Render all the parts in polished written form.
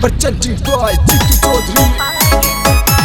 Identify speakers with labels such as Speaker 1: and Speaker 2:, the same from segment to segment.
Speaker 1: presented by Chitu Chaudhary.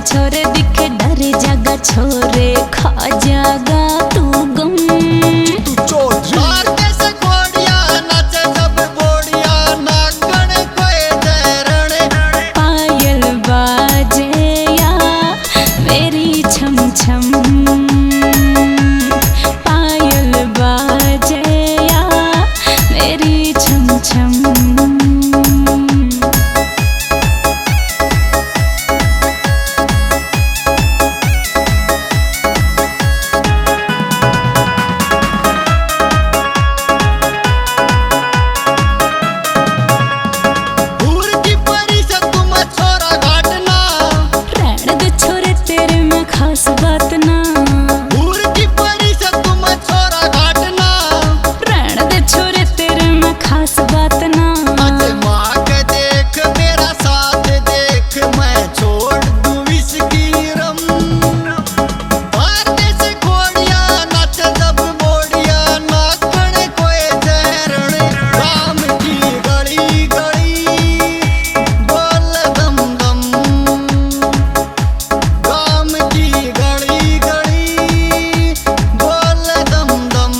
Speaker 2: छोरे दिखे डर जागा छोरे खा जागा तू गम
Speaker 1: Chitu Chaudhary.
Speaker 2: पायल बाजे या मेरी छम छम पायल बाजे या मेरी छम छम खास बात ना रहने दे छोरे तेरे में खास बात ना
Speaker 3: देख मेरा साथ देख मैं छोड़ दूं इसकी रम देश घोड़िया नाच जब बोड़िया नाचण कोई जहरण राम की गली गली बोल दम दम राम की गली गली बोल दम दम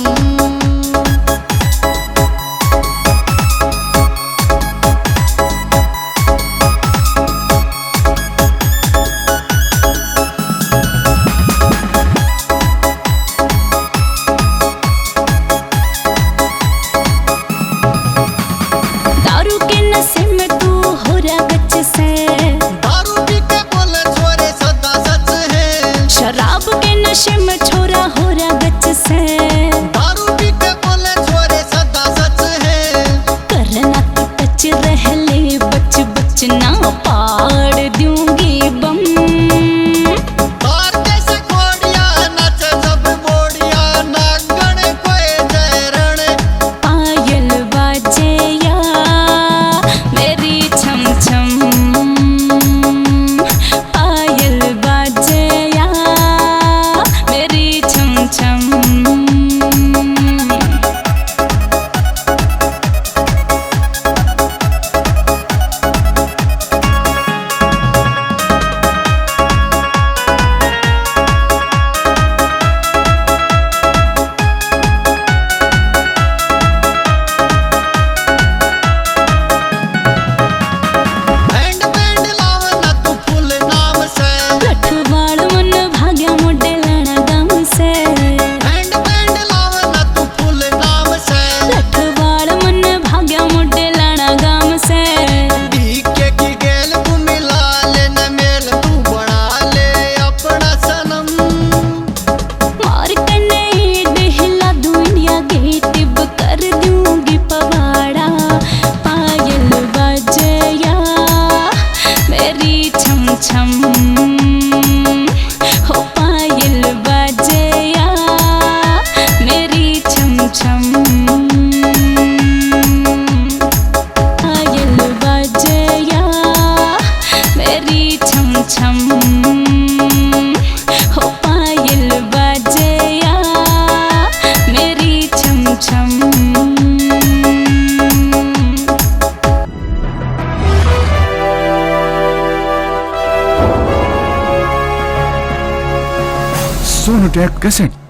Speaker 2: दारू के नशे में तू हो रहा गच से
Speaker 3: दारू पी के बोले छोरे सदा सच है
Speaker 2: शराब के नशे में छोरा हो रहा गच से
Speaker 3: दारू पी के बोले छोरे सदा सच है
Speaker 2: करना तो टच रह ले बच बच ना पाड़ दूंगी बम
Speaker 3: और जैसे घोड़िया नाच जब बोड़िया नागण कोई जहरण
Speaker 2: पायल बाजे या मेरी छम छम पायल बाजे या मेरी छम छम छम हो पायल बजया मेरी छम छम।
Speaker 1: Sonu tape cassette.